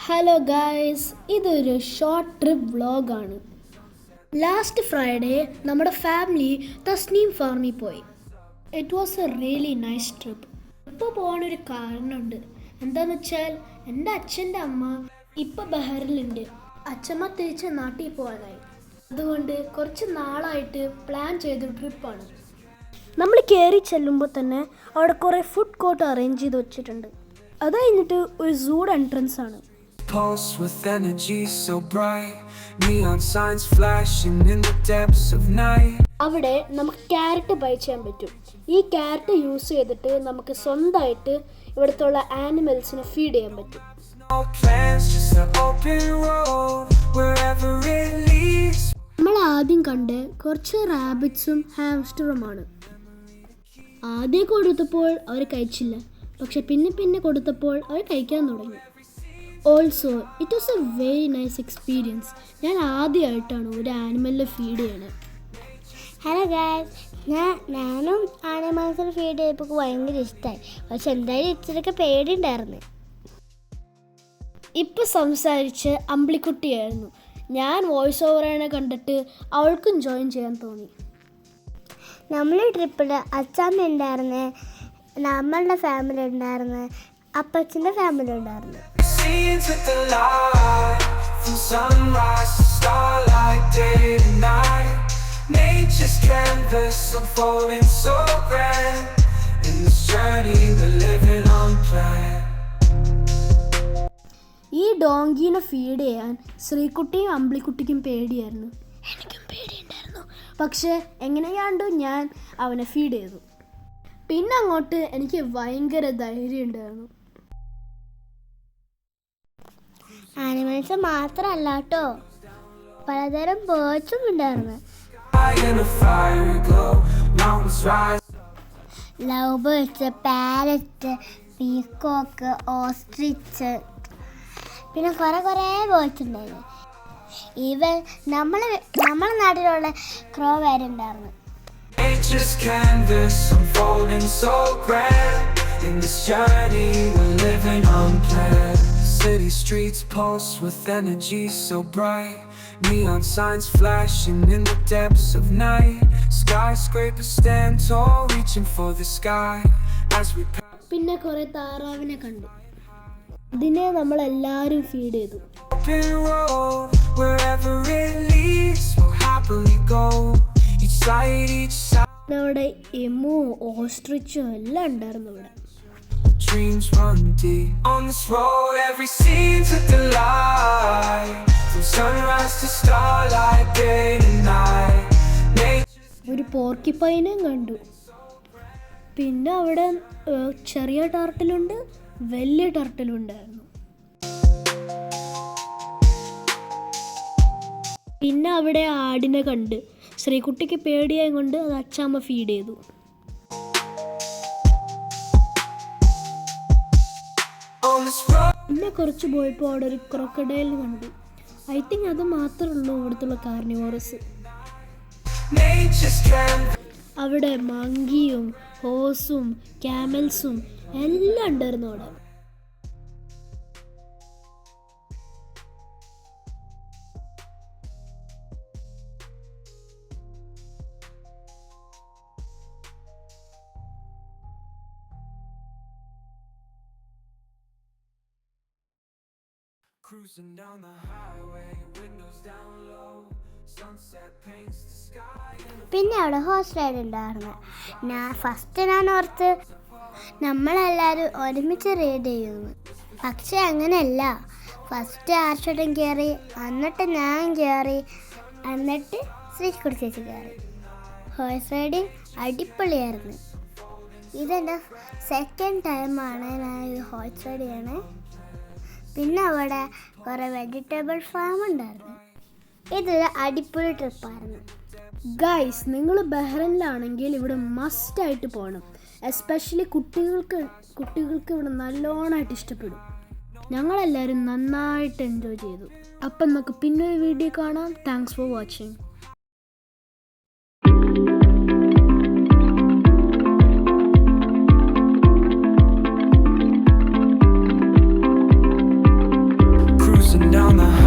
Hello guys, ഇതൊരു short trip വ്ളോഗാണ്. Last Friday നമ്മുടെ ഫാമിലി തസ്നീം ഫാർമിൽ പോയി. It was A really nice trip. ഇപ്പോൾ പോകാനൊരു കാരണമുണ്ട്. എന്താണെന്ന് വെച്ചാൽ എൻ്റെ അച്ഛൻ്റെ അമ്മ ഇപ്പോൾ ബഹറിലുണ്ട്. അച്ഛമ്മ തിരിച്ച് നാട്ടിൽ പോകാനായി. അതുകൊണ്ട് കുറച്ച് നാളായിട്ട് പ്ലാൻ ചെയ്ത ട്രിപ്പാണ്. നമ്മൾ കയറി ചെല്ലുമ്പോൾ തന്നെ അവിടെ കുറേ ഫുഡ് കോർട്ട് അറേഞ്ച് ചെയ്ത് വെച്ചിട്ടുണ്ട്. അത് കഴിഞ്ഞിട്ട് ഒരു സൂഡ് എൻട്രൻസ് ആണ്. Pulse with energy so bright, neon signs flashing in the depths of night. അവിടെ നമുക്ക് ക്യാരറ്റ് ബൈ ചെയ്യാൻ പറ്റും. ഈ ക്യാരറ്റ് യൂസ് ചെയ്തിട്ട് നമുക്ക് സ്വന്തമായിട്ട് ഇവിടുത്തെ ആനിമൽസിനെ ഫീഡ് ചെയ്യാൻ പറ്റും. No plans, just an open road wherever it leads. നമ്മൾ ആദ്യം കണ്ട് കുറച്ച് റാബിറ്റ്സും ഹാംസ്റ്ററുമാണ്. ആദ്യം കൊടുത്തപ്പോൾ അവർ കഴിച്ചില്ല, പക്ഷെ പിന്നെ കൊടുത്തപ്പോൾ അവർ കഴിക്കാൻ തുടങ്ങി. Also it was A very nice experience. ഞാൻ ആദ്യമായിട്ടാണ് ഒരു ആനിമലിനെ ഫീഡ് ചെയ്യണത്. ഹലോ ഗായ്സ്, ഞാനും ആനിമൽസിന് ഫീഡ് ചെയ്തപ്പോൾ ഭയങ്കര ഇഷ്ടമായി. പക്ഷെ എന്തായാലും ഇച്ചിരിയൊക്കെ പേടിയുണ്ടായിരുന്നു. ഇപ്പം സംസാരിച്ച് അമ്പിളിക്കുട്ടിയായിരുന്നു. ഞാൻ വോയിസ് ഓവറിനെ കണ്ടിട്ട് അവൾക്കും ജോയിൻ ചെയ്യാൻ തോന്നി. നമ്മൾ ട്രിപ്പിൽ അച്ഛമ്മ ഉണ്ടായിരുന്നു, നമ്മളുടെ ഫാമിലി ഉണ്ടായിരുന്നു, അപ്പച്ചൻ്റെ ഫാമിലി ഉണ്ടായിരുന്നു. Scenes with the light, from sunrise to starlight, day to night. Nature's canvas unfolding so grand. In this journey we're living unplanned. ഈ ഡോങ്കിനെ ഫീഡ് ചെയ്യാൻ ശ്രീകുട്ടിയും അമ്പിളിക്കുട്ടിക്കും പേടിയായിരുന്നു. എനിക്കും പേടിയുണ്ടായിരുന്നു. പക്ഷേ എങ്ങനെയാണ്ട് ഞാൻ അവനെ ഫീഡ് ചെയ്തു. പിന്നെ അങ്ങോട്ട് എനിക്ക് ഭയങ്കര ധൈര്യം ഉണ്ടായിരുന്നു. ആനിമൽസ് മാത്രമല്ല കേട്ടോ, പലതരം ബേർഡ്സും ഉണ്ടായിരുന്നു. Love birds, parrot, peacock, ostrich, പിന്നെ കുറേ ബേർഡ്സ് ഉണ്ടായിരുന്നു. ഈവൻ നമ്മളെ നാട്ടിലുള്ള ക്രോ വരെ ഉണ്ടായിരുന്നു. Nature's canvas unfolding so grand. In this journey we're living unplanned. City streets pulse with energy so bright, neon signs flashing in the depths of night. Skyscrapers stand tall, reaching for the sky as we pass. പിന്നെ കുറേ താറാവിനെ കണ്ടു. ഇതിനെ നമ്മളെല്ലാവരും feed ചെയ്തു. Open road wherever it leads, we'll happily go. Each side. അവിടെ emu, ഓസ്ട്രിച്ചും എല്ലാം ഉണ്ടായിരുന്നു ഇവിടെ. Dreams run deep on this road. Every scene's a delight. From sunrise to starlight, day to night. ഒരു പോർക്കിപ്പൈനെയും കണ്ടു. പിന്നെ അവിടെ ചെറിയ ടർട്ടിലുണ്ട്, വലിയ ടർട്ടിലും ഉണ്ടായിരുന്നു. പിന്നെ അവിടെ ആടിനെ കണ്ട്. ശ്രീകുട്ടിക്ക് പേടിയായും കൊണ്ട് അത് അച്ചാമ്മ ഫീഡ് ചെയ്തു. പിന്നെ കുറച്ച് പോയപ്പോൾ അവിടെ ഒരു ക്രോക്കഡൈൽ കണ്ടു. ഐ തിങ്ക് അത് മാത്രമേ ഉള്ളൂ ഇവിടുത്തെ കാർണിവോറസ്. അവിടെ മങ്കിയും ഹോസും ക്യാമൽസും എല്ലാം ഉണ്ടായിരുന്നു അവിടെ. Cruising down the highway, windows down low, sunset paints the sky. പിന്നെ അവിടെ ഹോഴ്സ് റൈഡ് ഉണ്ടായിരുന്നു. ഞാൻ ഓർത്ത് നമ്മളെല്ലാവരും ഒരുമിച്ച് റൈഡ് ചെയ്യുന്നു. പക്ഷെ അങ്ങനെയല്ല. ഫസ്റ്റ് ആർഷോട്ടൻ കയറി, എന്നിട്ട് ഞാൻ കയറി, എന്നിട്ട് ശ്രീകുട്ടി ചേച്ചി കയറി. ഹോഴ്സ് റൈഡിങ് അടിപൊളിയായിരുന്നു. ഇതെൻ്റെ സെക്കൻഡ് ടൈമാണ് ഞാൻ ഇത് ഹോഴ്സ് റൈഡ് ചെയ്യണേ. പിന്നെ അവിടെ കുറേ വെജിറ്റബിൾ ഫാം ഉണ്ടായിരുന്നു. ഇതൊരു അടിപൊളി ട്രിപ്പായിരുന്നു. ഗൈസ്, നിങ്ങൾ ബഹ്റൈനിലാണെങ്കിൽ ഇവിടെ മസ്റ്റായിട്ട് പോകണം. എസ്പെഷ്യലി കുട്ടികൾക്ക് ഇവിടെ നല്ലോണമായിട്ട് ഇഷ്ടപ്പെടും. ഞങ്ങളെല്ലാവരും നന്നായിട്ട് എൻജോയ് ചെയ്തു. അപ്പം നമുക്ക് പിന്നെ ഒരു വീഡിയോ കാണാം. Thanks for watching. on the